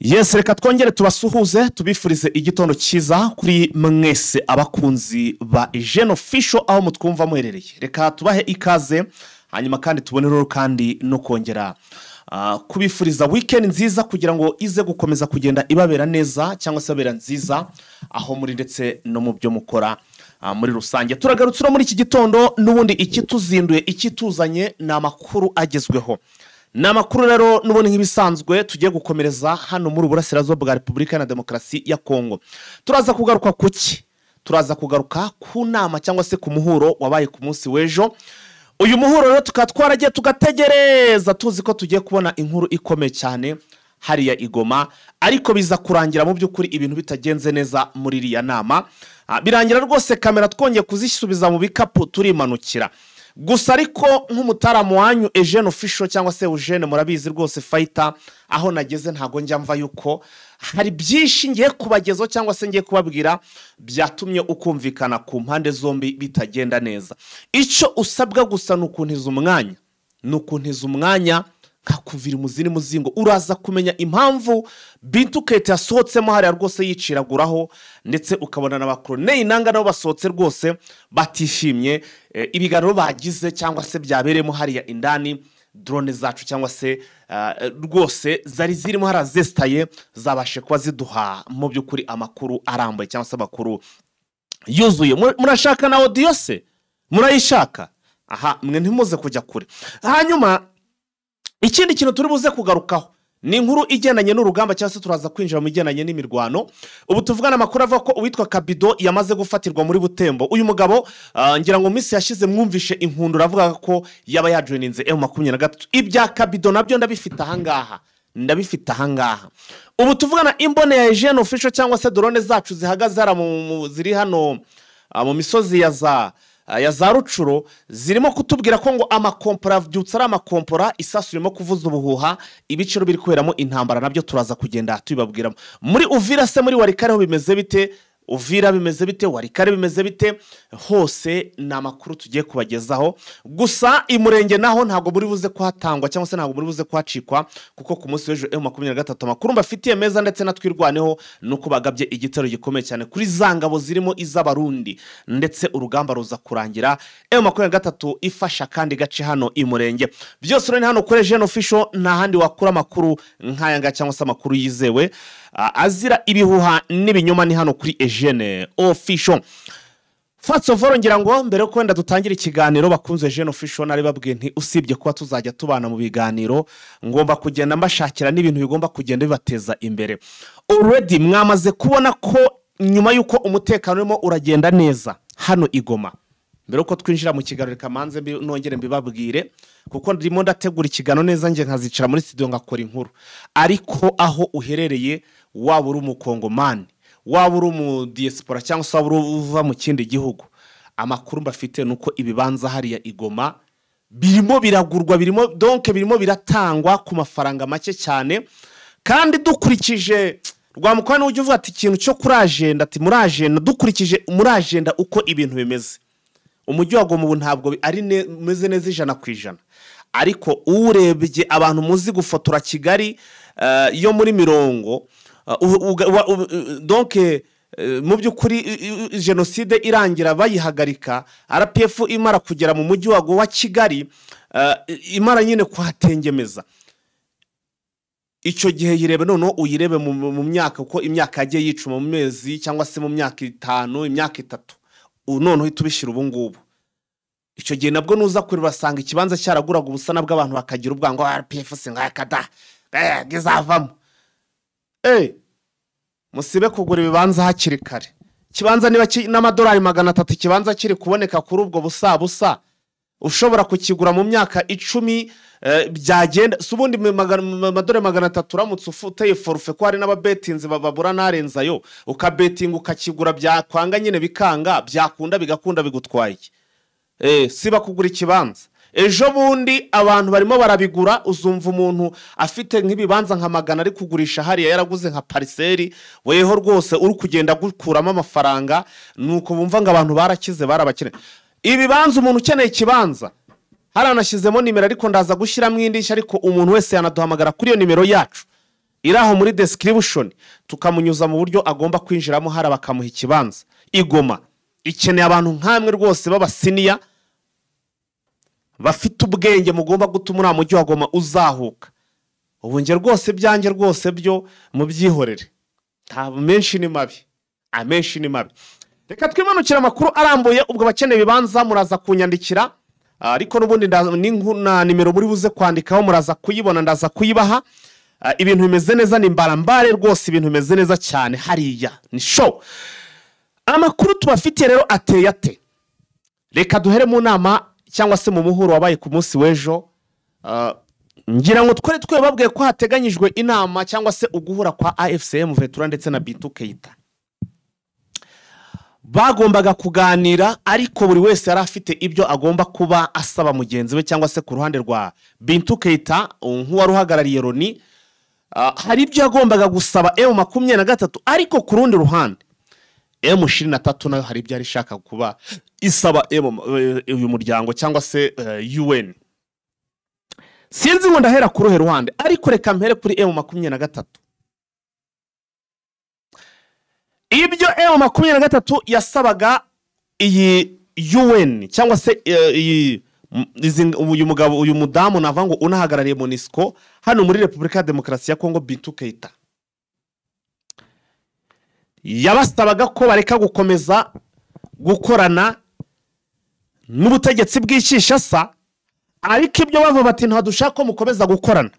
Yes, reka twongere tubasuhuze tubifurize igitondo cyiza kuri mwese abakunzi ba Eugene Official aho mutwumva muherereye. Reka tubahe ikaze hanyuma kandi tubonero kandi no kongera kubifuriza weekend nziza kugira ngo ize gukomeza kugenda ibabera neza cyangwa se abera nziza aho muri ndetse no mu byo mukora muri rusange. Turagarutsura muri iki gitondo n'ubundi ikituzinduye ikituzanye na makuru agezweho. Namakuru rero nubundi nk'ibisanzwe tugiye gukomereza hano muri Burasirazuba bwa Repubulika ya Demokarasi ya Kongo. Turaza kugaruka kuki? Turaza kugaruka ku nama cyangwa se ku muhuro wabaye ku munsi w'ejo. Uyu muhuro rero tukatwaragiye tugategereza tuzi ko tugiye kubona inkuru ikomeye cyane hariya Igoma, ariko biza kurangira mu by'ukuri ibintu bitagenze neza muri iriya nama. Birangira rwose kamera twongeye kuzisubiza mu bikapu turimanukira. Gusa ariko nk'umutaramu wanyu Eugene Official cyangwa se Eugene murabizi rwose fighter aho nageze ntago njya mva yuko hari byinshi ngiye kubagezo cyangwa se ngiye kubabwira byatumye ukumvikana ku mpande zombi bitagenda neza. Icyo usabwa gusa nukuntiza umwanya kakuvira muzini muzingo uraza kumenya impamvu Bintu Keita yasohotsemo hariya rwose yiciraguraho ndetse ukabona n'abakoloneli nanga nabo basohotse rwose batishimye ibiganiro bagize cyangwa se byaberemo hariya indani drone zacu cyangwa se rwose zari zirimo harazestaye zabashe kuba ziduha mu by'ukuri amakuru arambaye cyangwa se amakuru yuzuye. Murashaka na audio se murayishaka? Aha mwe ntimuze kujya kure. Hanyuma ikindi kintu turi buze kugarukaho ni inkuru igendanye n'urugamba cyangwa se turaza kwinjira mu igendanye n'imirwano. Ubu tuvugana amakuru avuga ko uwitwa Kabido yamaze gufatirwa muri Butembo. Uyu mugabo ngira ngo minsi yashize mwumvishe inkundura avuga ko yaba yajoininze M23. Ibya Kabido nabyo ndabifite ahangaha. Ubu tuvugana imbone ya Eugene Official cyangwa se drone zacu zihagaze ziri hano mu misozi ya za Rucuro zirimo kutubwira ko ngo amakompora byutsa ari amakompora isasu irimo kuvuza ubuhuha ibiciro biri kuberamo intambara nabyo turaza kugenda tubibabwiramo. Muri Uvira se muri Warikare ho bimeze bite? Uvira bimeze bite? Warikare bimeze bite? Hose na amakuru tugiye kubagezaho. Gusa imurenge naho ntago muri buze kuhatangwa cyangwa se ntago muri buze kuhacikwa kuko ku munsi w'ejo M23 amakuru mbafitiye meza ndetse natwirwaneho nuko bagabye igitero gikomeye cyane kuri zangabo zirimo iz'abarundi ndetse urugamba ruza kurangira M23 ifasha kandi gace hano imurenge. Byose rero hano kuri Eugene Official nta handi wakura amakuru nk'ayanga cyangwa se amakuru yizewe azira ibihuha n'ibinyoma ni hano kuri Eugene Official. First of all ngira ngo mbere ko wenda dutangira ikiganiro bakunze Eugene Official nari babwiye nti usibye kuba tuzajya tubana mu biganiro ngomba kugenda mbashakira n'ibintu bigomba kugenda bibateza imbere. Already mwamaze kubona ko nyuma yuko umutekano urimo uragenda neza hano Igoma. Mbere ko twinjira mu kiganiro kamanze nongere mbibabwire kuko ndimo ndategura ikiganiro neza nje nkazicara muri studio ngakora inkuru, ariko aho uherereye waba uri umukongomani waba uri mu diaspora cyangwa se waba uva mu kindi gihugu, amakuru mbafite nuko ibibanza hariya Igoma birimo biragurwa, birimo biratangwa ku mafaranga make cyane. Kandi dukurikije rwamukwana ujye uvuga ati ikintu cyo kuri agenda ati muri agenda dukurikije muri agenda uko ibintu bimeze umujyi wa Goma ubu ntabwo ari meze neza 100%, ariko urebye abantu muzi gufotora Kigali yo muri mirongo donc mu by'ukuri genocide irangira bayihagarika RPF imara kugera mu mujyi wa Kigali imara nyine kuhatengemeza. Icyo gihe yirebe none uyirebe mu myaka uko imyaka yagiye yicuma mu mezi cyangwa se mu myaka 5 imyaka 3 none uhita ubishira ubu ngubu. Icyo gihe nabwo nuza kuri basanga ikibanza cyaraguraga ubusana bw'abantu bakagira ubwango RPF singa kada gizavamo. Musibe kugura ibibanza hakiri kare. Kibanza niba n'amadolari 300 kibanza kiri kuboneka kuri ubwo busa ushobora kukigura mu myaka 10 byagenda subundi amadolari 300 uramutse ufuteye forfait ko hari n'ababetinzi babura narenzayo ukabetinga ukakigura byakwanga nyine bikanga byakunda bigakunda bigutwaye. Siba kugura ikibanza. Ejo bundi abantu barimo barabigura uzumva umuntu afite nk'ibibanza nka 100 ari kugurisha hariya yaraguze nka parcelle weho rwose uri kugenda gukuramo amafaranga nuko bumva ngo abantu barakize barabakire. Ibibanza umuntu ukeneye ikibanza haranashyizemo nimero ariko ndaza gushyiramo indishyi, ariko umuntu wese yanaduhamagara kuri iyo nimero yacu iri aho muri description, tukamunyuza mu buryo agomba kwinjiramo, hari bakamuha ikibanza. Igoma ikeneye abantu nkamwe rwose b'abasiniya bafite ubwenge, mugomba gutuma uriya mujyi wa Goma uzahuka. Ubu nge rwose byanjye rwose byo mubyihorere, menshi ni mabi, amenshi ni mabi. Reka twimanukira amakuru arambuye. Ubwo bakeneye ibibanza muraza kunyandikira, ariko n'ubundi na nimero muri buze kwandikaho muraza kuyibona, ndaza kuyibaha. Ibintu bimeze neza, ni mbarambare rwose, ibintu bimeze neza cyane hariya, ni show. Amakuru tubafitiye rero ateye ate? Reka duhere mu nama cyangwa se mu muhuro wabaye ku munsi w'ejo. Ngira ngo twari babwiye ko hateganyijwe inama cyangwa se uguhura kwa AFCM Vetura ndetse na Bintou Keita. Bagombaga kuganira, ariko buri wese yari afite ibyo agomba kuba asaba mugenzi we, cyangwa se ku ruhande rwa Bintou Keita nk'uwari uhagarariye Loni, hari ibyo yagombaga gusaba M23, ariko ku rundi ruhande M23 nayo hari ibyo arishaka kuba isaba uyu muryango cyangwa se UN. Sinzi ngo ndahera ku ruhe ruhande, ariko reka mpere kuri M23. Ibyo M23 yasabaga iyi UN cyangwa se uyu mudamu nava ngo unahagarariye MONUSCO hano muri Repubulika ya Demokarasi ya Kongo, Bintou Keita, yabasabaga ko bareka gukomeza gukorana n'ubutegetsi bw'Kinshasa, ariko ibyo bava bati nta dushaka ko mukomeza gukorana,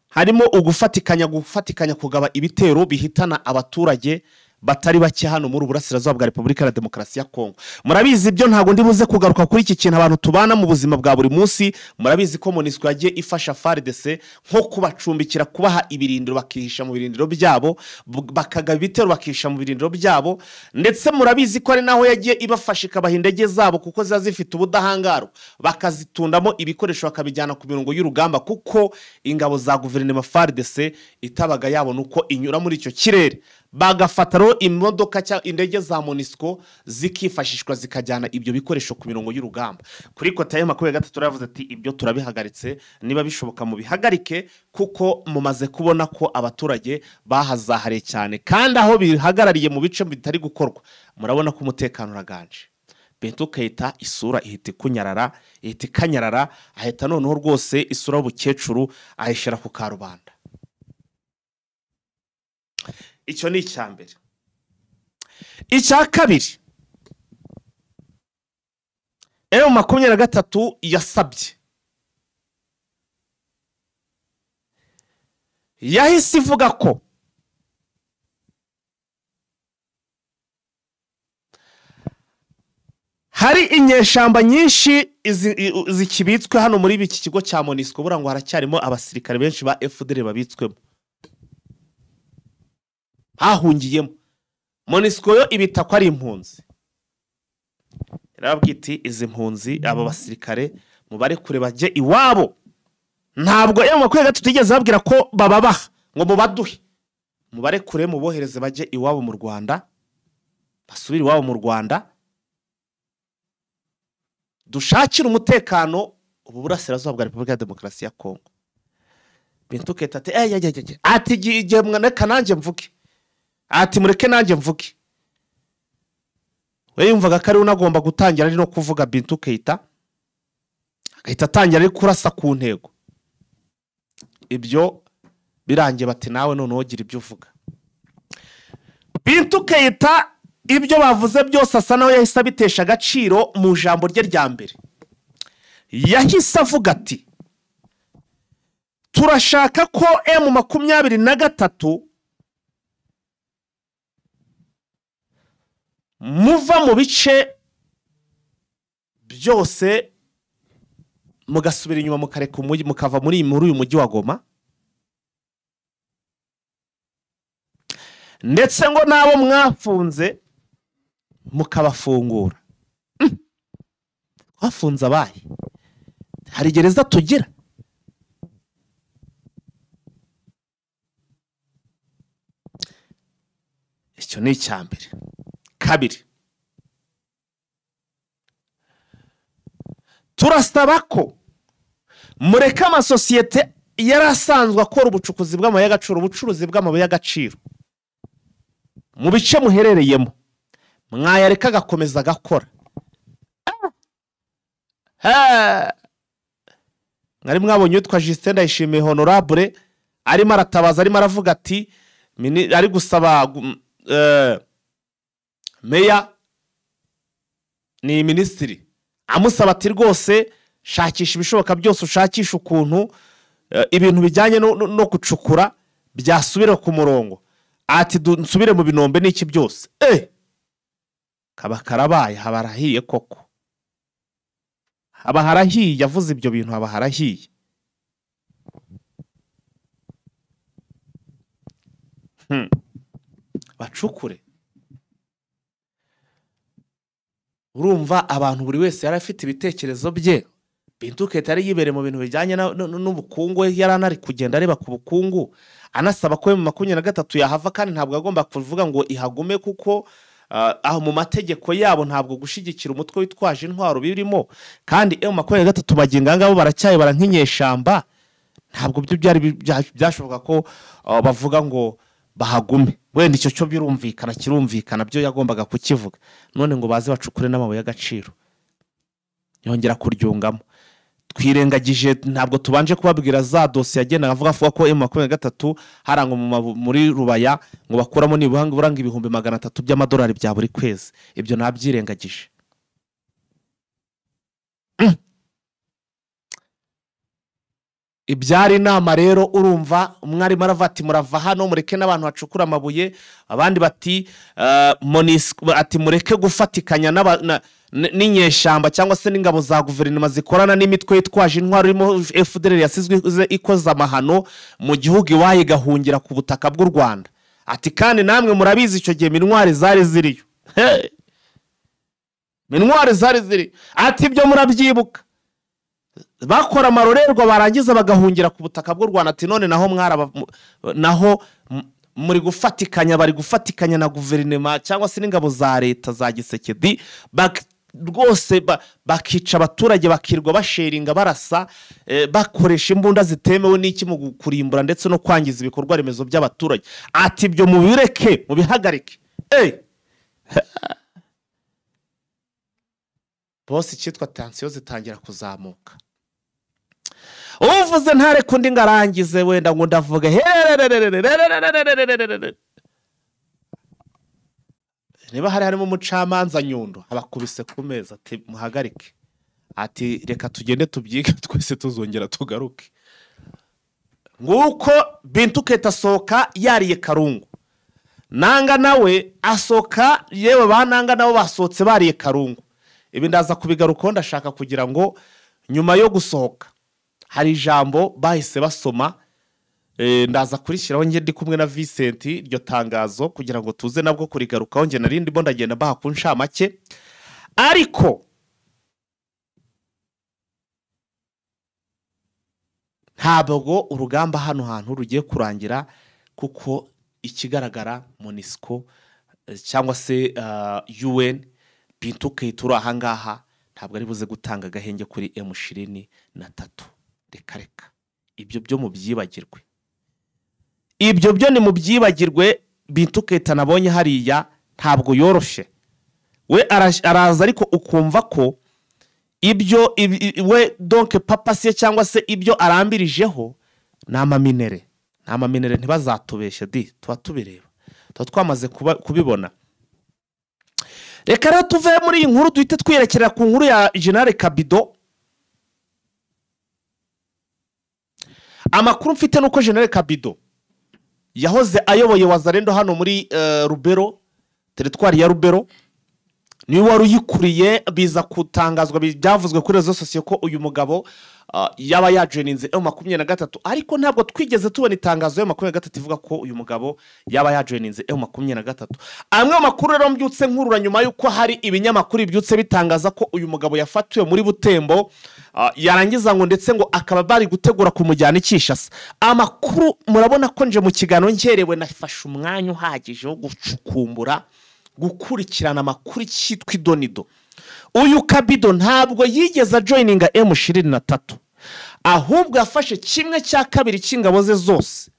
harimo gufatikanya kugaba ibitero bihitana abaturage batari bake hano muri Burasirazuba bwa Repubulika ya Demokarasi ya Kongo. Murabizi ibyo ntago ndi buze kugaruka kuri iki kintu, abantu tubana mu buzima bwa buri munsi. Murabizi ko MONUSCO yagiye ifasha FARDC nko kubacumbikira, kubaha ibirindiro bakihisha mu birindiro byabo, bakagaba ibitero bakihisha mu birindiro byabo, ndetse murabizi ko ari naho yagiye ibafasha ikabaha indege zabo kuko ziba zifite ubudahangaro, bakazitundamo ibikoresho bakabijyana ku mirongo y'urugamba, kuko ingabo za guverinoma FARDC itabaga yabona uko inyura muri icyo kirere. Bagafataro imodoka cyangwa indege za MONUSCO zikifashishwa zikajyana ibyo bikoresho ku mirongo y'urugamba. Kuri kota M23 yavuze ati ibyo turabihagaritse, niba bishoboka mu bihagarike, kuko mumaze kubona ko abaturage bahazahare cyane, kandi aho bihagarariye mu bice bitari gukorwa murabona ko umutekano uraganje. Bintou Keita isura ihita ikanyarara, ahita noneho rwose isura y'ubukecuru ahishira ku karubanda. Icyo ni icyambere. Icya kabiri, M23 yasabye, yahise ivuga ko hari inyeshamba nyinshi zikibitswe hano muri iki kigo cya MONUSCO. Burango haracyarimo abasirikare benshi ba FDL babitswemo, hahungiyemo. MONUSCO yo ibita ko ari impunzi. Yarabwiti izi mpunzi aba basirikare mubare kure bajye iwabo. Ntabwo M23 tutigeze babwira ko bababaha ngo mubaduhe, mubare kure mubohereze bajye iwabo mu Rwanda, basubire iwabo mu Rwanda, dushakira umutekano ubu Burasirazuba bwa Repubulika ya Demokarasi ya Kongo. Bintou Keita ati igihe mwaneka nanjye mvuge, ati mureke nanjye mvuge. We yumvaga ko ari unagomba gutangira ari no kuvuga Bintou Keita, agahita atangira ari kurasa ku ntego. Ibyo birangiye bati nawe none wogira ibyo uvuga. Bintou Keita ibyo bavuze byose asa naho yahise abitesha agaciro. Mu jambo rye rya mbere yahise avuga ati turashaka ko M23 muva mu bice byose mugasubira inyuma mukareka umujyi, mukava muri uyu mujyi wa Goma, ndetse ngo nabo mwafunze mukabafungura. Twafunze abaye, hari gereza tugira? Icyo ni icyambere. Kabiri, turasaba ko mureka amasosiyete yari asanzwe akora ubucukuzi bw'amabuye y'agaciro, ubucuruzi bw'amabuye y'agaciro mu bice muherereyemo, mwayareka agakomeza agakora. Mwari mwabonye witwa Justin Ndayishimiye Honorable arimo aratabaza, arimo aravuga ati ari gusaba meya ni minisitiri amusaba ati rwose shakisha ibishoboka byose, ushakisha ukuntu ibintu bijyanye no gucukura byasubira ku murongo. Ati nsubire mu binombe n'iki byose. Kaba karabaye, haba harahiye koko, haba harahiye. Yavuze ibyo bintu haba harahiye. Bacukure. Urumva abantu buri wese yari afite ibitekerezo bye. Bintu Keita yari yibere mu bintu bijyanye n'ubukungu, yari anari kugenda areba ku bukungu, anasaba ko mu 23 yahava, kandi ntabwo agomba kuvuga ngo ihagume, kuko aho mu mategeko yabo ntabwo gushigikira umutwe witwaje intwaro birimo, kandi mu 23 maginga ngabo baracyaye barankinyeshamba. Ntabwo byo byari byashoboka ko bavuga ngo bahagume. Wenda icyo cyo birumvikana, kirumvikana, byo yagombaga kukivuga. None ngo baze bacukure n'amabuye y'agaciro, yongera kuryungamo. Twirengagije, ntabwo tubanje kubabwira za dosiye yagenda avuga ko M23 harango muri Rubaya ngo bakuramo nibuhanga buranga ibihumbi 300 by'amadolari bya buri kwezi. Ibyo nabyirengagije. Ibyari inama rero, urumva umwari maravati murava hano mureke n'abantu bacukura amabuye, abandi bati Monisco ati mureke gufatikanya n'inyeshamba cyangwa se n'ingabo za guverinoma zikorana n'imitwe yitwaje intwaro irimo FDLR yasizwe ikoza amahano mu gihugu iwaye gahungira ku butaka bw'u Rwanda. Ati kandi namwe murabizi icyo gihe minwari zari ziriyo. Minwari zari ziri. Ati ibyo murabyibuka. Bakora amarorerwa barangiza bagahungira ku butaka bw'u Rwanda. Ati none naho muri gufatikanya, bari gufatikanya na guverinoma cyangwa se n'ingabo za leta za Gisekedi, rwose bakica abaturage, bakirwa basheringa, barasa, bakoresha imbunda zitemewe n'iki mu kurimbura ndetse no kwangiza ibikorwa remezo by'abaturage. Ati ibyo mubireke, mubihagarike. Bose cyitwa tension zitangira kuzamuka. Uvuze ntare kundi ngarangize, wenda ngo ndavuga niba harimo umucamanza Nyundo abakubise ku meza, ati muhagarike. Ati reka tugende tubyige twese tuzongera tugaruke. Nguko Bintu Keita asohoka yariye karungu, Nanga nawe asohoka, yewe bananga nabo basohotse bariye karungu. Ibi ndaza kubigarukaho, ndashaka kugira ngo nyuma yo gusohoka hari ijambo bahise basoma, ndaza kurishyiraho nge ndi kumwe na Vincent iryo tangazo kugira ngo tuze nabwo kurigarukaho. Nge narindi bo ndagenda baha ku nshamake, ariko ntabwo urugamba hano hantu rugiye kurangira, kuko ikigaragara Monisco cyangwa se UN Bintu Keita uri ahangaha ntabwo ari buze gutanga agahenge kuri M23. Reka ibyo byo mu byibagirwe, ibyo byo ni mu byibagirwe. Bintu Keita nabonye hariya ntabwo yoroshe, we araza, ariko ukumva ko ibyo we donc papasiye cyangwa se ibyo arambirijeho n'amaminere ntibazatubeshe tuba tubireba, tuba twamaze kubibona. Reka rero tuve muri iyi nkuru duhite twirekera ku nkuru ya General Kabido. Amakuru mfite nuko General Kabido yahoze ayoboye Wazalendo hano muri Rubero, teritwari ya Rubero, niwe wari uyikuriye. Biza kutangazwa, byavuzwe kuri rezo sosiyo ko uyu mugabo yaba yajoininze M23, ariko ntabwo twigeze tubona itangazo ya M23 ivuga ko uyu mugabo yaba yajoininze M23. Amwe makuru rero mbyutse nkurura nyuma yuko hari ibinyamakuru byutse bitangaza ko uyu mugabo yafatiwe muri Butembo, yarangiza ngo ndetse ngo akaba bari gutegura kumujyana Kinshasa. Amakuru murabona ko nje mu kigano nkerewe, nafashe umwanya uhagije wo gucukumbura, gukurikirana amakuru cyitwa idonido. Uyu Kabido ntabwo yigeze joininga M23, ahubwo yafashe kimwe cya kabiri cy'ingabo ze zose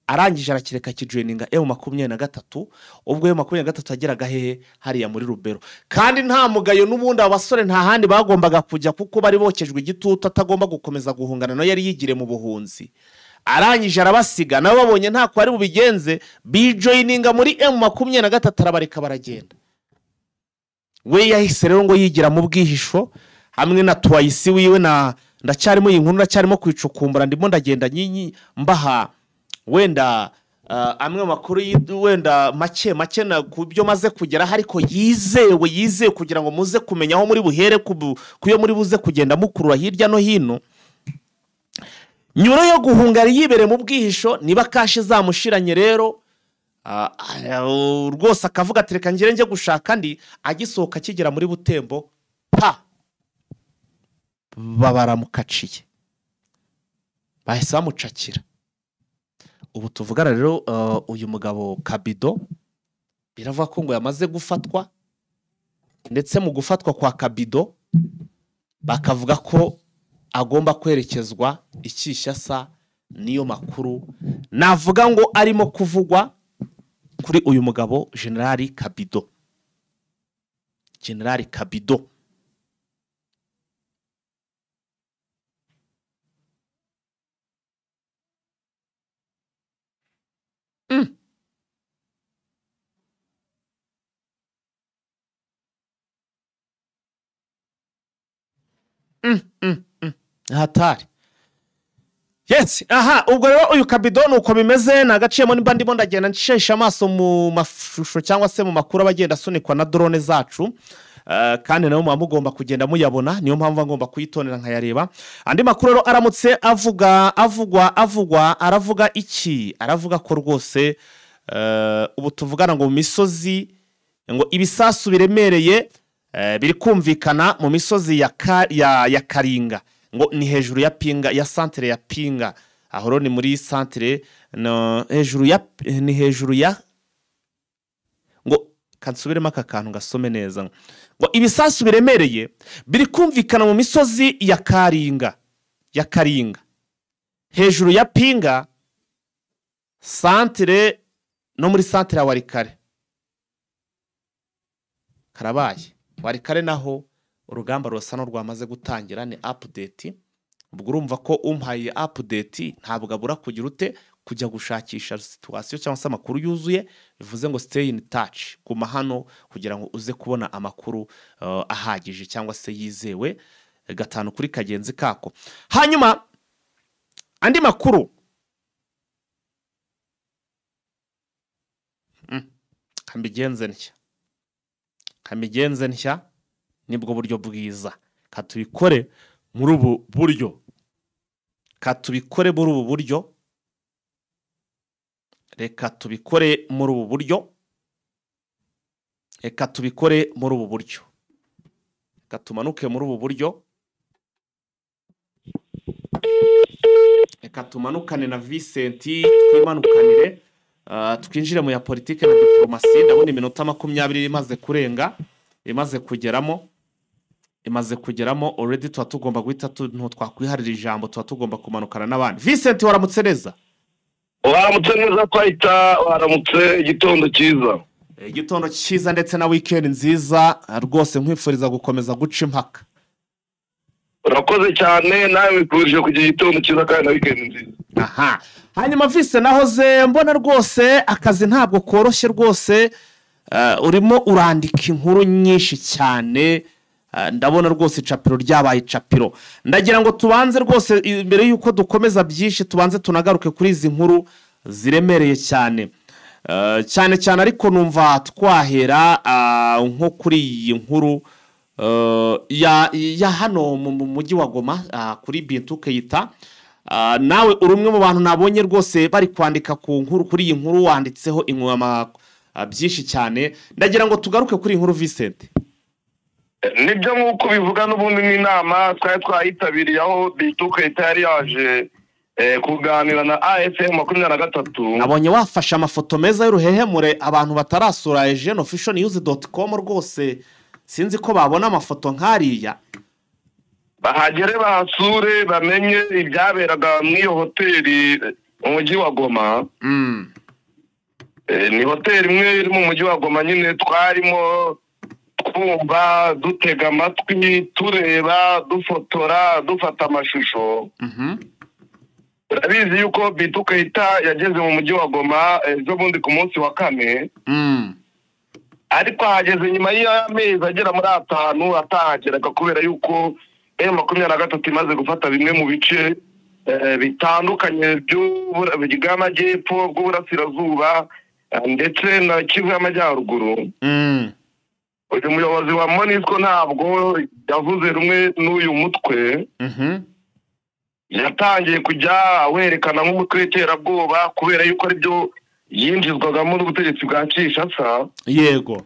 arangije arakireka kijoininga M23 ubwo M23 ageraga hehe hariya muri Rubero kandi nta mugayo n'ubundi abasore nta handi bagombaga kujya kuko bari bokejwe igitutu atagomba gukomeza guhungana no yari yigire mu buhunzi arangije arabasiga nabo babonye nta ko ari bubigenze bijoininga muri M23 arabareka baragenda we yahise rero ngo yigira mu bwihisho hamwe na Twice wiwe na ndacyarimo iyi nkuru ndacyarimo kwicukumbura ndimo ndagenda nyinyi mbaha wenda amwe makuru wenda make na kubyo maze kugera ariko yizeye kugira ngo muze kumenya aho muri buhere kuyo muri buze kugenda mukurura hirya no hino nyuro yo guhungara yibere mu bwihisho niba kashi zamushiranye rero rwose akavuga ati reka ngire nje gushaka ndi agisohoka kigera muri Butembo babaramukaciye bahise bamucakira ubu tuvugana rero uyu mugabo Kabido biravuga ko ngo yamaze gufatwa ndetse mu gufatwa kwa Kabido bakavuga ko agomba kwerekezwa Ikishyasa niyo makuru navuga ngo arimo kuvugwa kuri uyu mugabo General Kabido hatari yes ubwo rero uyu Kabido nuko bimeze nagaciyemo nimba ndimo ndagenda nshesha amaso mu mashusho cyangwa se mu makuru abagenda asunikwa na drone zacu kandi nayo mugomba kugenda muyabona niyo mpamvu ngomba kuyitonera nkayareba andi makuru rero aramutse aravuga iki aravuga ko rwose ubu tuvugana ngo mu misozi ngo ibisasu biremereye biri kumvikana mu misozi ya Karinga ngo ni hejuru ya Pinga ya centre ya Pinga aho ni muri centre no hejuru ya ngo kansubiremo aka kantu gasome neza ngo ibisasu biremereye biri kumvikana mu misozi ya Karinga hejuru ya Pinga centre no muri centre ya Warikare karabaye Warikare naho urugamba rusa no rwamaze gutangira ni update ubwo urumva ko umpaye update ntabwo abura kugira ute kujya gushakisha situation cyangwa se amakuru yuzuye bivuze ngo stay in touch guma hano kugira ngo uze kubona amakuru ahagije cyangwa se yizewe gatanu kuri kagenzi kako hanyuma andi makuru kamigenze nshya nibwo buryo bwiza katubikore muri ubu buryo reka tubikore muri ubu buryo reka tumanuke muri ubu buryo reka tumanukane na Vincent twimanukanire twinjire mu ya politike na diplomasi ndabona iminota 20 imaze kugeramo already tugomba guhita twakwiharira ijambo tugomba kumanukana n'abandi Vincent waramutse neza kwahita waramutse igitondo cyiza ndetse na weekend nziza rwose nkwifuriza gukomeza guca impaka urakoze cyane nawe wikurije kugira igitondo cyiza kandi na weekend nziza hanyuma Vincent nahoze mbona rwose akazi ntabwo koroshye rwose urimo urandika inkuru nyinshi cyane ndabona rwose icapiro ryabaye icapiro ndagira ngo tubanze rwose imbere yuko dukomeza byinshi tubanze tunagaruke kuri izi nkuru ziremereye cyane ariko numva twahera nko kuri iyi nkuru ya hano mu mujyi wa Goma kuri Bintu Keita nawe uri umwe mu bantu nabonye rwose bari kwandika ku nkuru kuri iyi nkuru wanditseho inkuru byinshi cyane ndagira ngo tugaruke kuri inkuru Vincent nibyo nk'uko bivuga n'ubundi n'inama twayitabiriye aho Bintu Keita yari yaje kuganira na AFM 23 nabonye wafashe amafoto meza y'uruhehemure abantu batarasura ejenofficialnews.com rwose sinzi ko babona amafoto nkariya bahagere bahasure bamenye ibyaberaga muri iyo hoteli mu mujyi wa Goma. Ni hoteli imwe iri mu mujyi wa Goma nyine twarimo twumva dutega amatwi tureba dufotora dufata amashusho. Urabizi yuko Bintou Keita yageze mu mujyi wa Goma ejo bundi ku munsi wa kane. Ariko ahageze nyuma y'amezi agera muri 5 atahageraga kubera yuko M23 imaze gufata bimwe mu bice bitandukanye by'amajyepfo bw'uburasirazuba ndetse na Kivu y'Amajyaruguru. Uyu muyobozi wa MONUSCO ntabwo yavuze rumwe n'uyu mutwe. Yatangiye kujya werekana nk'umutwe w'iterabwoba kubera yuko aribyo yinjizwagamo n'ubutegetsi bwa Kinshasa. Yego.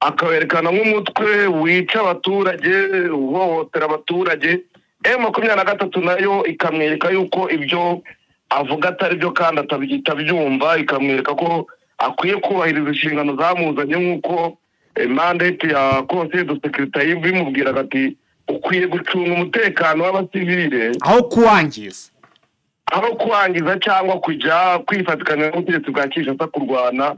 Akawerekana nk'umutwe wica abaturage, uhohotera abaturage. M23 nayo ikamwereka yuko ibyo avuga atari byo kandi atabyumva, ikamwereka ko akwiye kubahiriza inshingano zamuzanye nk'uko mandate ya Conseil de Sécurité bimubwiraga ati ukwiye gucunga umutekano w'abasivile aho kuwangiza cyangwa kujya kwifatikanya n'ubutegetsi bwa Kinshasa kurwana.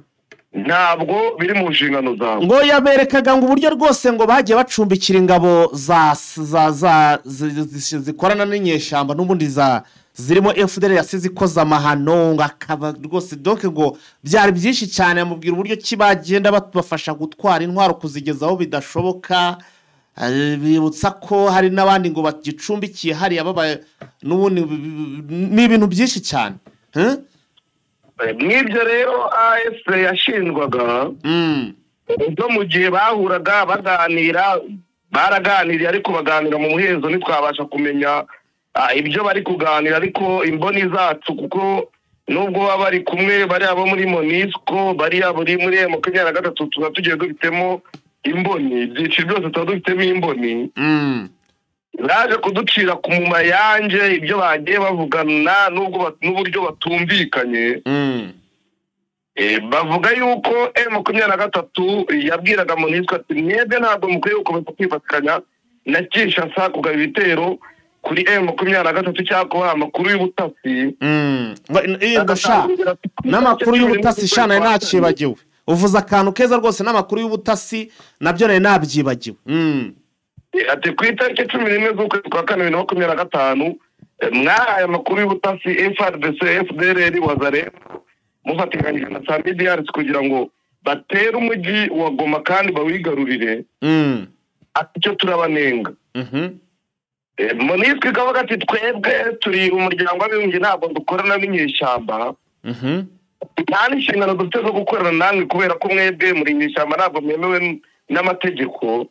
Ntabwo biri mu nshingano zawe. Ngo yaberekaga ngo uburyo rwose ngo bagiye bacumbikira ingabo zikorana n'inyeshyamba n'ubundi zirimo FDL yasize ikoze amahano ngo akaba rwose donc ngo byari byinshi cyane. Amubwira uburyo kibagenda bafasha gutwara intwaro kuzigeza aho bidashoboka. Bibutsa ko hari n'abandi ngo bagicumbikiye hari ababaye n'ubundi n'ibintu byinshi cyane. N'ibyo rero AFC yashinjwaga ubwo mu gihe bahuraga baraganiriye ariko baganira mu muhezo ntitwabasha kumenya ibyo bari kuganira, ariko imboni zacu kuko nubwo baba bari kumwe bari abo muri MONUSCO bari aburi muri M23 tuba tugiye dufitemo imboni, byinshi byose tuba dufitemo imboni. Naje kuducira ku mumayanje ibyo bagiye bavugana n'uburyo batumvikanye. Bavuga yuko M23 yabwiraga MONUSCO ati mwebwe ntabwo mukwiye gukomeza kwifatikanya na Kinshasa kugaba ibitero kuri M23 cyangwa kubaha amakuru y'ubutasi. N'amakuru y'ubutasi shana nacibagiwe. Uvuze akantu keza rwose n'amakuru y'ubutasi nabyo nari nabyibagiwe. Ati ku itariki 11 z'ukwezi kwa 2025 mwahaye amakuru y'ubutasi FARDC FDLR wazare mufatikanyije na SAMIDRs kugira ngo batere umujyi wa Goma kandi bawigarurire. Ati cyo turabanenga. MONUSCO ikavuga ati twebwe turi umuryango w'abibumbye ntabwo dukorana n'inyeshyamba. Kandi inshingano dufite zo gukorana namwe kubera ko mwebwe muri inyeshyamba ntabwo mwemewe n'amategeko.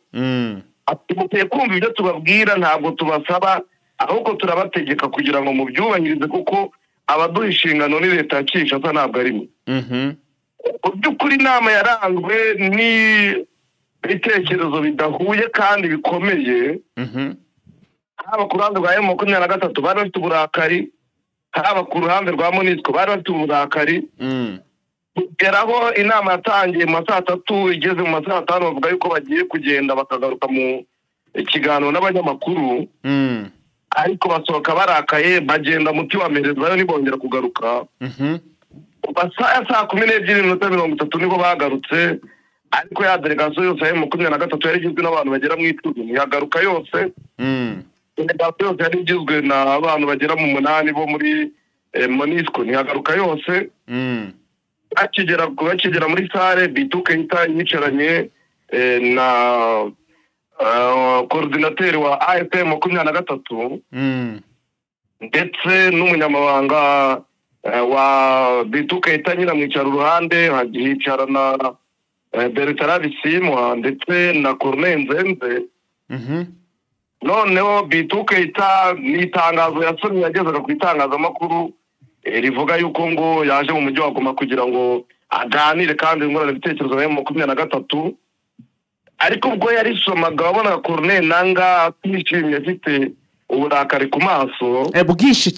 Ati muteye kumva ibyo tubabwira ntabwo tubasaba ahubwo turabategeka kugira ngo mubyubahirize kuko abaduha inshingano ni leta ya Kinshasa ntabwo arimo. By'ukuri inama yaranzwe n'ibitekerezo bidahuye kandi bikomeye. Haba ku ruhande rwa M23 bari bafite uburakari, haba ku ruhande rwa MONUSCO bari bafite uburakari. Kugeraho inama yatangiye mu saa 3 igeze mu saa 5 bavuga yuko bagiye kugenda bakagaruka mu ikiganiro n'abanyamakuru. Ariko basohoka barakaye bagenda muti wa merezwayo nibongera kugaruka. Basaya saa 12:30 nibo bagarutse, ariko ya delegation yose ya M23 yari igizwe n'abantu bagera mu 10 yagaruka yose. Delegation yose yari igizwe n'abantu bagera mu 8 bo muri MONUSCO ntiyagaruka yose. Akigera muri sale Bintou Keita yicaranye na coordinateur wa AFP 23 ndetse n'umunyamabanga wa Bintou Keita nyina mwicara uruhande hicara na Bertrand Bisimwa ndetse na Corneille Nzenze. Noneho Bintou Keita n'itangazo yasomye yagezaga ku itangazamakuru rivuga yuko ngo yaje mu mujyi wa Goma kugira ngo aganire kandi ngorane ibitekerezo bya M23. Ariko ubwo yarisomaga wabona Corneille Nanga atishimye afite uburakari ku maso. Bwishi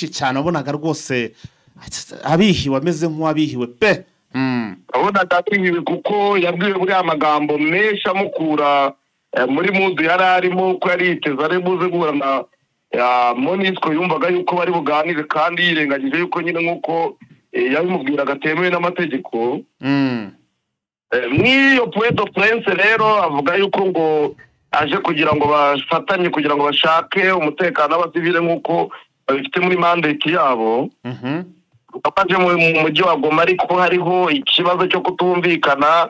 cyane wabonaga rwose abihiwe ameze nk'uwabihiwe pe. Wabonaga abihiwe kuko yabwiwe muri amagambo menshi amukura muri mudu yari arimo ko yari yiteze ari buze guhura na MONUSCO yumvaga yuko bari buganire kandi yirengagije yuko nyine nk'uko yabimubwiraga atemewe n'amategeko. Mw'iyo point de presse rero avuga yuko ngo aje kugira ngo bafatanye kugira ngo bashake umutekano w'abasivile nk'uko babifite muri mandate yabo. Abaje mu mujyi wa Goma ariko hariho ikibazo cyo kutumvikana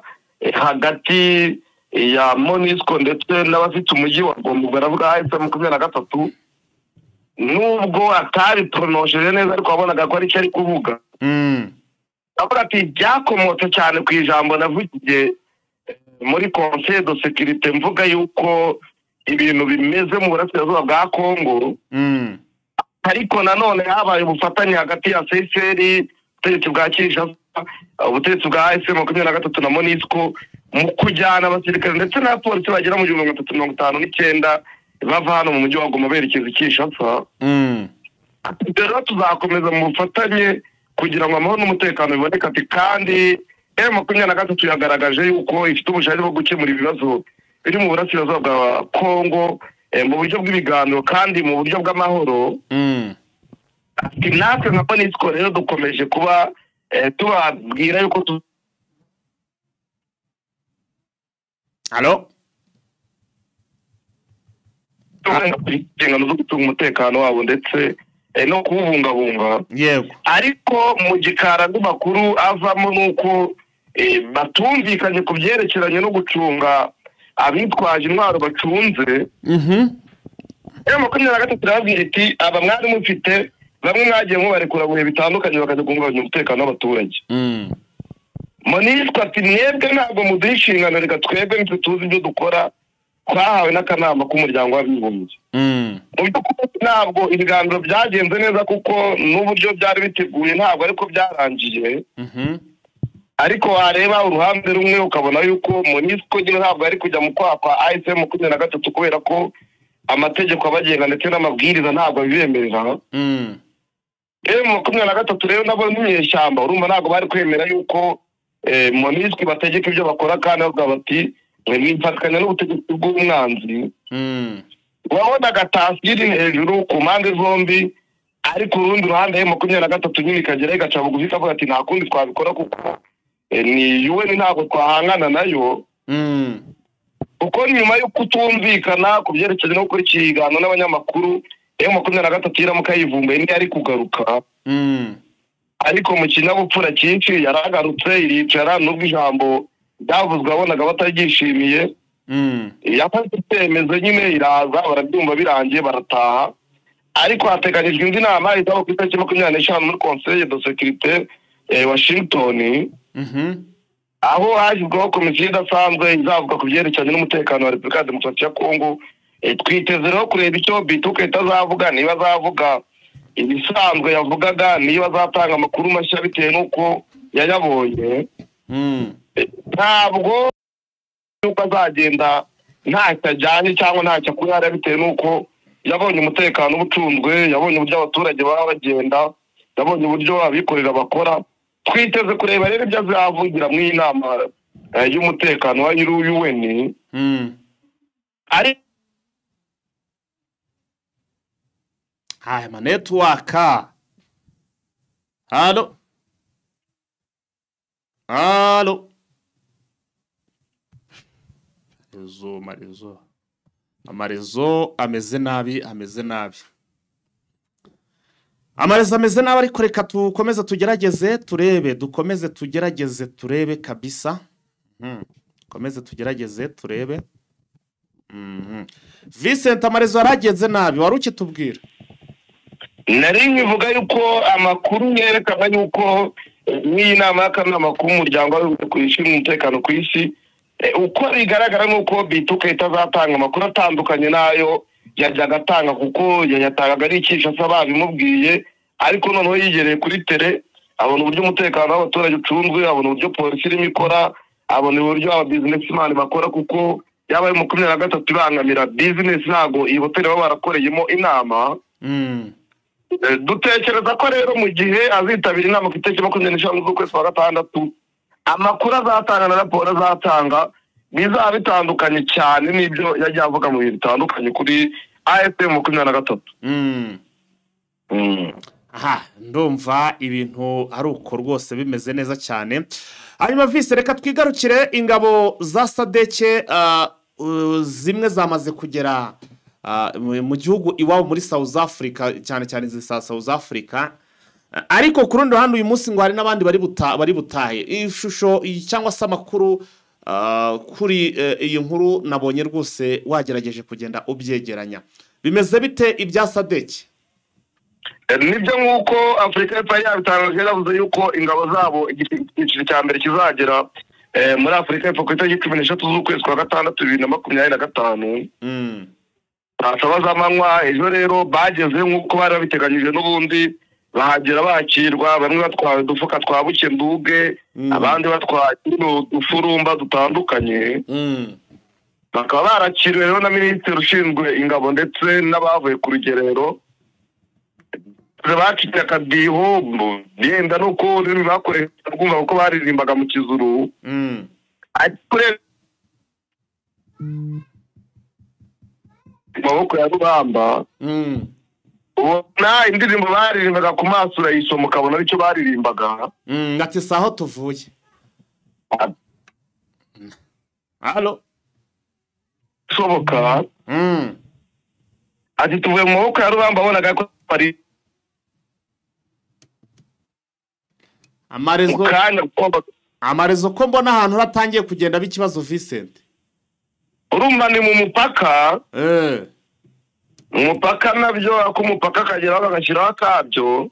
hagati ya MONUSCO ndetse n'abafite umujyi wa Goma, baravuga AFC-23 nubwo atari prononcé neza ariko wabonaga ko ari cyo ari kuvuga. Avuga ati byakomotse cyane ku ijambo navugiye muri Conseil de Sécurité mvuga yuko ibintu bimeze mu burasirazuba bwa Congo. Ariko nanone habaye ubufatanye hagati ya CSR, ubutegetsi bwa Kinshasa, ubutegetsi bwa AFC-23 na MONUSCO mu kujyana abasirikare ndetse na polisi bagera mu 359 bava hano mu mujyi wa Goma berekeza Kinshasa. Rero tuzakomeza mu bufatanye kugira ngo amahoro n'umutekano biboneke, ati kandi M23 yagaragaje yuko ifite ubushake bwo gukemura ibibazo biri mu burasirazuba bwa Congo mu buryo bw'ibiganiro kandi mu buryo bw'amahoro. Ati natwe nka MONUSCO rero dukomeje kuba tubabwira yuko Halo? ingano zo gutunga umutekano wabo ndetse no kuwubungabunga. Yego. Ariko mu gikara n'amakuru avamo nuko batumvikanye ku byerekeranye no gucunga abitwaje intwaro bacunze. M23 turabwira iti aba mwari mufite bamwe mwagiye mubarekura buhe bitandukanye bakajya guhungabanya umutekano w'abaturage. MONUSCO ati mwebwe ntabwo mudishingana, reka twebwe nitwe tuzi ibyo dukora, twahawe n'akanama k'umuryango w'abibumbye. Mu by'ukuri ntabwo ibiganiro byagenze neza kuko n'uburyo byari biteguye ntabwo ariko byarangiye. Ariko wareba uruhande rumwe ukabona yuko MONUSCO nyine ntabwo ari kujya mu kwakwa AFC-23 kubera ko amategeko abagenga ndetse n'amabwiriza ntabwo bibemerera. M23 rero nabo n'inyeshyamba urumva ntabwo bari kwemera yuko MONUSCO bategeka ibyo bakora kandi bavuga bati mwifatanya n'ubutegetsi bw'umwanzi. Wabonaga tasiri hejuru ku mpande zombi, ariko urundi ruhande M23 nyine ikagera igaca bugufi ikavuga ati nta kundi twabikora kuko ni UN ntabwo twahangana nayo. Uko nyuma yo kutumvikana ku byerekezo no gukora ikiganiro n'abanyamakuru M23 iramuka yivumbuye ni ari kugaruka. Ariko mu kinyabupfura cyinshi yaragarutse iricara n'ubwo ijambo byavuzwe abonaga batagishimiye. Yafashe icyemezo nyine iraza barabyumva birangiye barataha. Ariko hateganyijwe indi nama izaba ku itariki 25 muri Conseil de Sécurité Washington. Aho hashyizweho komisiyo idasanzwe izavuga ku byerekeranye n'umutekano wa Repubulika ya Demokarasi ya Congo. Twiteze rero kureba icyo Bituke itazavuga, niba azavuga ibisanzwe yavugaga, niba azatanga amakuru mashya bitewe n'uko yayabonye. Ntabwo yuko azagenda ntacyo ajyanye cyangwa ntacyo akurara bitewe n'uko yabonye umutekano ubucunzwe, yabonye uburyo abaturage baba bagenda, yabonye uburyo abikorera bakora. Twiteze kureba rero ibyo azavugira mu inama y'umutekano wa UN. Ari haya ma network. Halo? Amarezo ameze nabi. Amarezo ameze nabi, ariko reka dukomeze tugerageze kabisa. Komeze tugerageze turebe. Vincent, amarezo aragenze nabi, wari ukitubwira? Nari nkivuga yuko amakuru yerekana yuko n'iyi nama y'akanama k'umuryango w'abibumbye kwishyura umutekano ku isi, uko bigaragara nuko Bituke itazatanga amakuru atandukanye nayo yajyaga atanga, kuko yayatangaga ari Kinshasa babimubwiye. Ariko noneho yigereye kuri tele abona uburyo umutekano w'abaturage ucunzwe, abona uburyo polisi irimo ikora, abona uburyo aba businessman bakora, kuko yabaye 23 ibangamira business ntago iyi hoteli baba barakoreyemo inama. Dutekereza ko rero mu gihe azitabira inama ku itariki 25 z'ukwezi kwa gatandatu, amakuru azatanga na raporo azatanga bizaba bitandukanye cyane n'ibyo yagiye avuga mu bintu bitandukanye kuri AFM 23. aha ndumva ibintu ari uko rwose bimeze neza cyane. Hanyuma vise reka twigarukire ingabo za Sadeke zimwe zamaze kugera mu gihugu iwabo muri South Africa, cyane cyane zisa South Africa, ariko ku rundi ruhande uyu munsi ngo hari n'abandi bari butahe. Ishusho cyangwa se amakuru kuri iyi nkuru nabonye rwose wagerageje kugenda ubyegeranya, bimeze bite ibya Sadeke? Nibyo nk'uko Afurika y'Epfo yabitangaje, yavuze yuko ingabo zabo icyiciro cya mbere kizagera muri Afurika y'Epfo ku itariki 13 z'ukwezi kwa gatandatu 2025 saa 7 z'amanywa. Ejo rero bageze nk'uko bari babiteganyije n'ubundi, bahagera bakirwa, bamwe batwaye udufuka twa buke nduge, abandi batwaye udufurumba dutandukanye. Bakaba barakiriwe rero na minisitiri ushinzwe ingabo ndetse n'abavuye ku rugerero. Bakiriye akadiho yenda nuko bakoresha kumva uko baririmbaga mu kizuru. Maboko ya rubamba ubona indirimbo baririmbaga ku maso urayisoma ukabona icyo baririmbaga. Ati saho tuvuye. Halo soboka ati tuvuye mu maboko ya rubamba, abonaga ko ari amarezo ko mbona ahantu uratangiye kugenda b'ikibazo Vincent. Urumva ni mu mupaka. Umupaka nabyo ako umupaka akageraho bagashyiraho akabyo.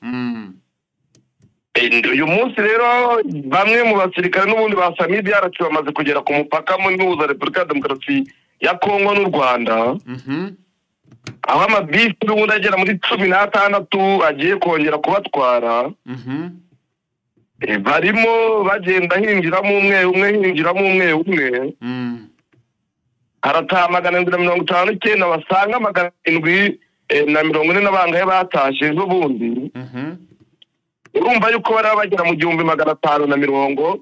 Uyu munsi rero bamwe mu basirikare n'ubundi ba Samidi yaraciye bamaze kugera ku mupaka muri Repubulika ya Demokarasi ya Kongo n'u Rwanda. Aho amabisi n'ubundi agera muri 16 agiye kongera kubatwara. Barimo bagenda hinjiramo umwe. Harataha 759 basanga 740 n'abangahe batashe z'ubundi. Urumva yuko bari bagera mu 1500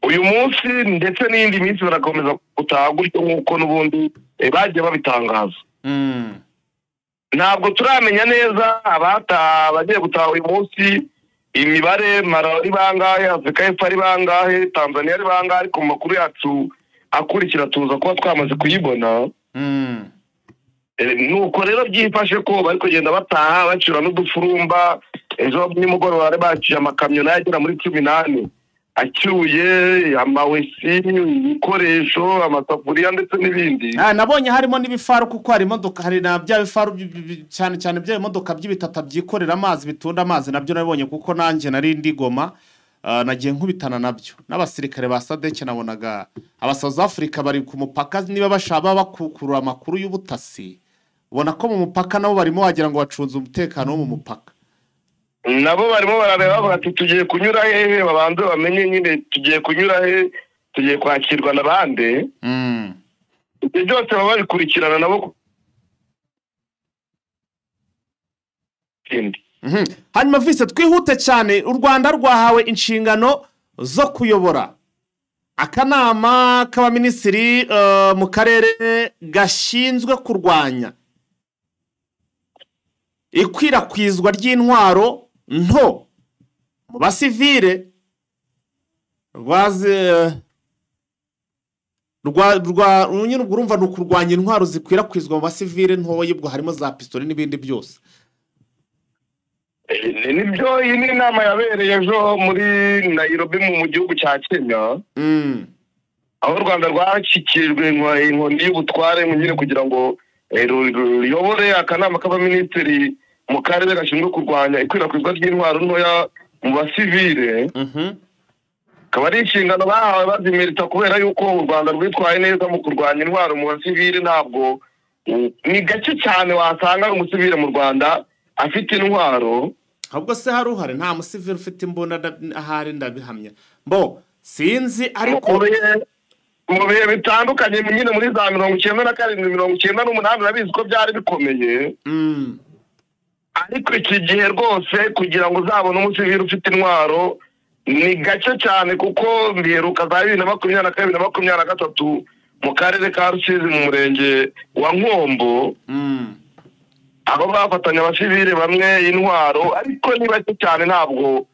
uyu munsi, ndetse n'indi minsi barakomeza gutaha gutyo nk'uko n'ubundi bagiye babitangaza. Ntabwo turamenya neza abataha bagiye gutaha uyu munsi imibare. Malawi bangahe, Afurika y'Epfo ari bangahe, Tanzania ari bangahe, ariko makuru yacu akurikira tuza kuba twamaze kuyibona. Nuko rero byifashe ko bari kugenda bataha bacira n'udufurumba. Ejo nimugoroba bari baciye amakamyo nagera muri 18 acyuye amawesi, ibikoresho, amasafuriya ndetse n'ibindi. Nabonye harimo n'ibifaru kuko hari imodoka, hari na bya bifaru cyane cyane bya imodoka by'ibitata byikorera amazi bitunda amazi, nabyo nabonye kuko nanjye nari ndi Goma nagiye nkubitana nabyo n'abasirikare ba Sadeke. Nabonaga aba South Africa bari ku mupaka, niba bashaba bakukurura amakuru y'ubutasi, ubona ko mu mupaka nabo barimo wagira ngo bacunze umutekano wo mu mupaka. Nabo barimo barareba bati tugiye kunyura hehe, babanze bamenye nyine tugiye kunyura he, tugiye kwakirwa n'abande. Ibyo byose baba bikurikirana nabo. Hanyuma vise twihute cyane, u Rwanda rwahawe inshingano zo kuyobora akanama k'abaminisitiri mu karere gashinzwe kurwanya ikwirakwizwa ry'intwaro nto mu basivile. Urumva ni ukurwanya intwaro zikwirakwizwa mu basivile ntoya, ubwo harimo za pistoli n'ibindi byose. Nibyo, iyi ni inama yabereye ejo muri Nairobi mu gihugu cya Kenya, aho u Rwanda rwashyikirijwe inkoni y'ubutware nyine kugira ngo ruyobore akanama k'abaminisitiri mu karere gashinzwe kurwanya ikwirakwizwa ry'intwaro ntoya mu basivile. Akaba ari inshingano bahawe bazimerita kubera yuko u Rwanda rwitwaye neza mu kurwanya intwaro mu basivile. Ntabwo ni gake cyane wasanga umusivile mu Rwanda afite intwaro. Ahubwo se hari uhari nta musivile ufite imbunda ahari, ndabihamya mbo sinzi, ariko mu bihe bitandukanye nyine muri za 97 98 nabizi ko byari bikomeye. Ariko iki gihe rwose kugira ngo uzabone umusivile ufite intwaro ni gake cyane kuko mbiheruka za 2022 na 2023 mu karere ka Rusizi mu murenge wa Nkombo abo bafatanya abasivile bamwe intwaro ariko ni bake cyane ntabwo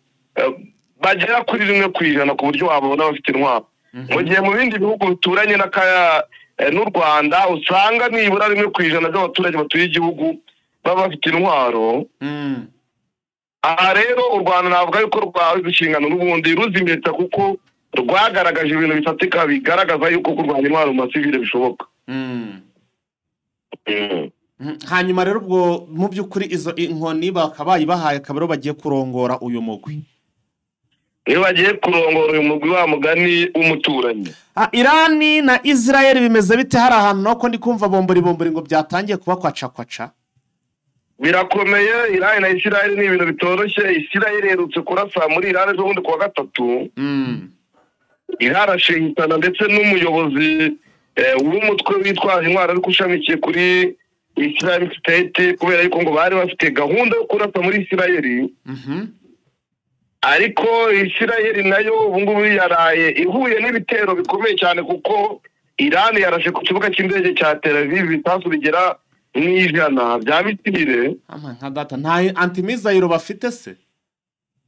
bagera kuri 1% ku buryo wabona bafite intwaro mu gihe mu bindi bihugu bituranye n'u Rwanda usanga nibura 1% by'abaturage batuye igihugu baba bafite intwaro. Aha rero u Rwanda navuga yuko rwawe inshingano n'ubundi ruzimbeta kuko rwagaragaje ibintu bifatika bigaragaza yuko kurwanya intwaro mu basivile bishoboka. Hanyuma rero ubwo mu by'ukuri izo inkoni bakabaye bahaye kabero bagiye kurongora uyu mugwi. Iyo bagiye kurongora uyu mugwi wa mugani w'umuturanyi. Irani na Israel bimeze bite hari ahantu nako ndi kumva bombori ngo byatangiye kuba kwaca birakomeye. Irani na Israel ni ibintu bitoroshye. Israel yerutse kurasa muri Irani zo bundi kuwa gatatu iharashingitana ndetse n'umuyobozi w'umutwe witwaje intwaro ari kushamikiye kuri Islamic State kubera yuko ngo bari bafite gahunda yo kurasa muri Israel. Ariko Israel nayo ubungubu yaraye ihuye n'ibitero bikomeye cyane kuko Irani yarashe ku kibuga cy'indege cya Tel Aviv bitasu bigera n'ijana bya bitire. Nka data nta antimissile bafite se.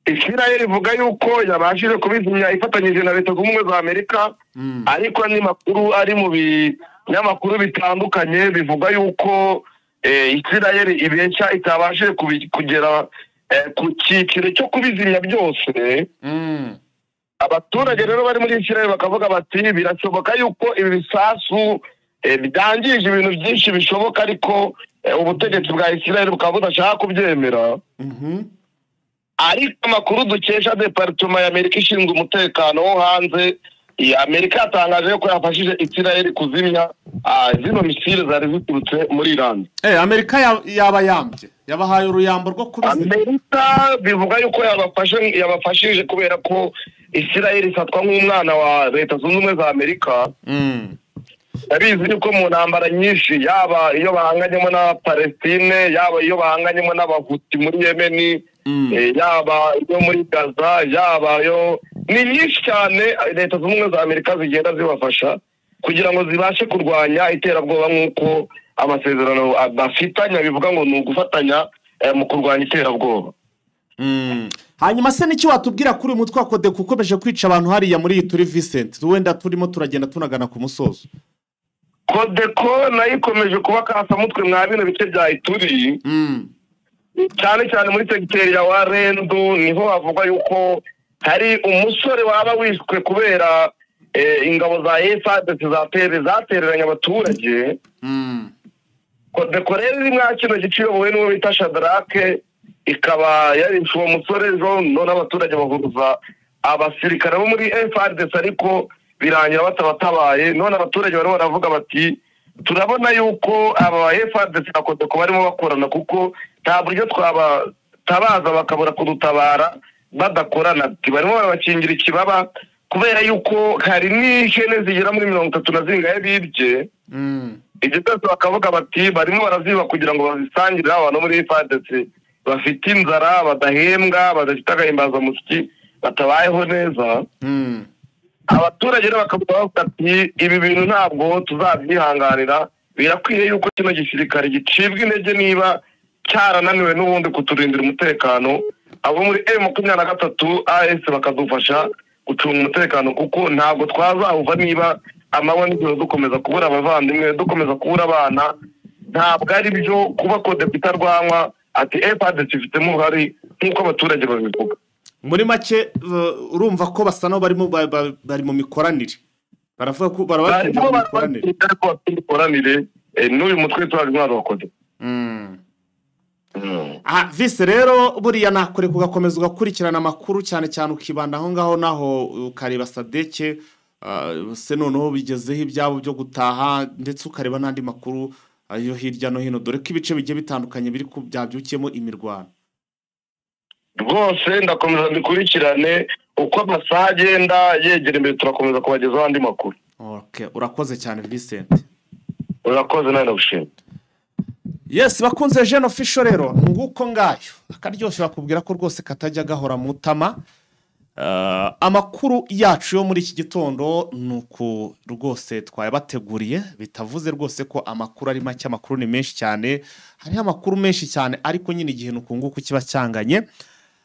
Israel ivuga yuko yabashije kubizimya ifatanyije na leta z'ubumwe za Amerika ariko ni makuru ari mu binyamakuru bitandukanye bivuga yuko Israel ibeshya itabashije kugera ku cyiciro cyo kubizimya byose. Abaturage rero bari muri Israel bakavuga bati birashoboka yuko ibi bisasu byangije ibintu byinshi bishoboka ariko ubutegetsi bwa Israel bukaba budashaka kubyemera. Ariko amakuru dukesha departement ya Amerika ishinzwe umutekano wo hanze Amerika yatangaje ko yafashije Israel kuzimya zino misile zari ziturutse muri Iran. Amerika yabahaye uruyambo rwo kubizimya. Amerika bivuga yuko yabafashije kubera ko Israel ifatwa nk'umwana wa leta zunze ubumwe za Amerika. Yabizi yuko mu ntambara nyinshi yaba iyo bahanganyemo na Palestine yaba iyo bahanganyemo n'abahuti muri Yemen yaba iyo muri Gaza yaba yo ni nyinshi cyane leta zunze ubumwe za Amerika zigenda zibafasha kugira ngo zibashe kurwanya iterabwoba nk'uko amasezerano bafitanya bivuga ngo ni ugufatanya mu kurwanya iterabwoba. Hanyuma se n'iki watubwira kuri uyu mutwe wa Codeco ukomeje kwica abantu hariya muri turi Vincent wenda turimo turagenda tunagana ku musozo. Codeco nayo ikomeje kuba kasamutwe mwa bino bice bya Ituri cyane cyane muri segiteri ya Warendu niho havuga yuko hari umusore waba wishwe kubera ingabo za FARDC zatereranya abaturage. Codeco rero iri mwa kino gice iyobowe n'uwo bita Shadrake ikaba yarishe uwo musore ejo none abaturage bahuruza abasirikare bo muri FARDC ariko birangira batabatabaye. None abaturage bari baravuga bati turabona yuko aba FARDC na Codeco barimo bakorana kuko nta buryo twabatabaza bakabura kudutabara badakorana. Barimo barabakingira ikibaba kubera yuko hari n'ihene zigera muri 30 zingaye bibye. Ibyo byose bakavuga bati barimo baraziba kugira ngo bazisangire abantu muri FARDC bafite inzara badahembwa badafite agahimbazamusyi batabayeho neza. Abaturage rero bakavuga bati ibi bintu ntabwo tuzabyihanganira birakwiye yuko kino gisirikare gicibwa intege niba cyarananiwe n'ubundi kuturindira umutekano. Abo muri M23 AS bakadufasha gucunga umutekano kuko ntabwo twazahuva niba amanywa n'ijoro dukomeza kubura abavandimwe dukomeza kubura abana. Ntabwo ari byo kuba Codeco itarwanwa ati FARDC ifitemo uruhare nk'uko abaturage babivuga. Muri make urumva ko basa no bari mu mikoranire baravuga ko barabakinira mu mikoranire n'uyu mutwe twaje mwaro Codeco. Vise rero buriya nakore kugakomeza ugakurikirana amakuru cyane cyane ukibanda aho ngaho naho ukareba Sadeke se noneho bigezeho ibyabo byo gutaha ndetse ukareba n'andi makuru ayo hirya no hino dore ko ibice bigiye bitandukanye biri ku byabyukiyemo imirwano. Rwose ndakomeza ndikurikirane uko amasaha agenda yegera imbere turakomeza kubagezaho andi makuru. Okay, urakoze cyane Vincent. Urakoze nawe ndagushimye. Yes, bakunze Jeune Official rero nguko ngayo akaryoshye bakubwira ko rwose katajya gahora mutama amakuru yacu yo muri iki gitondo nuko rwose twayabateguriye bitavuze rwose ko amakuru ari make amakuru ni menshi cyane hariho amakuru menshi cyane ariko nyine igihe nukunguka kiba cyanganye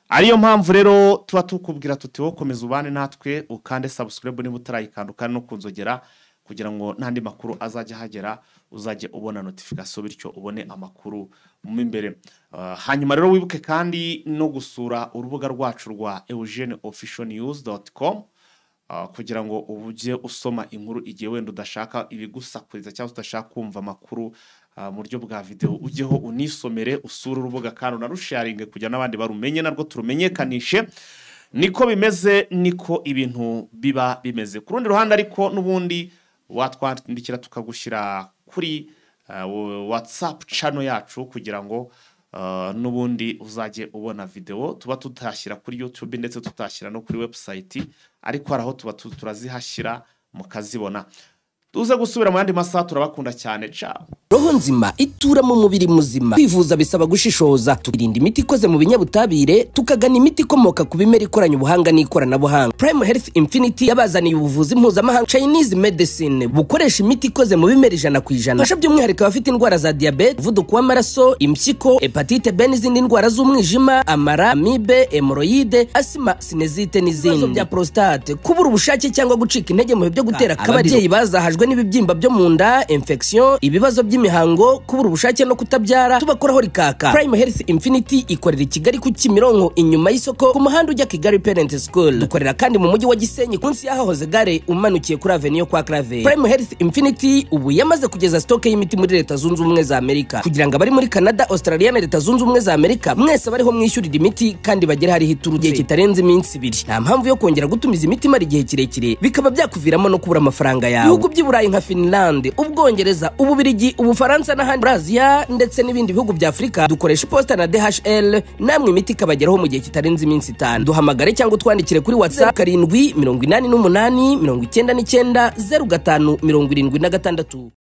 ariyo mpamvu rero tuba tukubwira tuti wo komeza ubane natwe ukande subscribe niba utarayikanda no kunzogera kugira ngo n'andi makuru azajya hagera uzajye ubona notification bityo ubone amakuru mu imbere. Hanyuma rero wibuke kandi no gusura urubuga rwacu rwa eugeneofficialnews.com kugira ngo ubujye usoma inkuru igihe wenda udashaka ibigusakuriza cyangwa udashaka kumva amakuru mu buryo bwa video ujyeho unisomere usura urubuga kandi unarusharinge kugira n'abandi barumenye narwo turumenyekanishe. Niko bimeze niko ibintu biba bimeze. Ku rundi ruhande ariko n'ubundi watwandikira tukagushyira kuri WhatsApp channel yacu kugira ngo n'ubundi uzajye ubona video tuba tutashyira kuri YouTube ndetse tutashyira no kuri website ariko haraho tuba turazihashyira mukazibona. Tuze gusubira mu yandi masaha turabakunda cyane ciao. Roho nzima itura mu mubiri muzima. Kwivuza bisaba gushishoza. Tukirinda imiti ikoze mu binyabutabire tukagana imiti ikomoka ku bimera ikoranye ubuhanga n'ikoranabuhanga. Prime Health Infinity yabazaniye ubuvuzi mpuzamahanga Chinese medicine bukoresha imiti ikoze mu bimera 100%. Fasha by'umwihariko abafite indwara za diabete, umuvuduko w'amaraso, impyiko, hepatite B n'izindi ndwara z'umwijima, amara, amibe, hemorrhoide, asima, sinezite n'izindi. Bya prostate, kubura ubushake cyangwa gucika intege mu byo gutera akabariro. Ababyeyi bazahajwe n'ibibyimba byo mu nda, infection, ibibazo by'imihango, kubura ubushake no kutabyara tubakoraho rikaka. Prime Health Infinity ikorera i Kigali ku Kimironko inyuma y'isoko ku muhanda ujya Kigali Parent School. Dukorera kandi mu mujyi wa Gisenyi kunsi yahoze gare umanukiye kuri Avenue kwa Clave. Prime Health Infinity ubu yamaze kugeza stock y'imiti muri Leta Zunze Ubumwe za Amerika kugira ngo abari muri Canada, Australia na Leta Zunze Ubumwe za Amerika mwese bariho mwishyurira imiti kandi bagera hari hituruje kitarenze iminsi 2. Nta mpamvu yo kongera gutumiza imiti mari igihe kirekire bikaba byakuviramo no kubura amafaranga yawe. Bihugu by'Iburayi nka Finland, Ubwongereza, Ububiligi, Ubufaransa na Brazil ndetse n'ibindi bihugu bya Afrika dukoresha posta na DHL namwe imiti kabageraho mu gihe kitarenze iminsi 5. Duhamagare cyangwa twandikire kuri WhatsApp 788 99 95 05 76.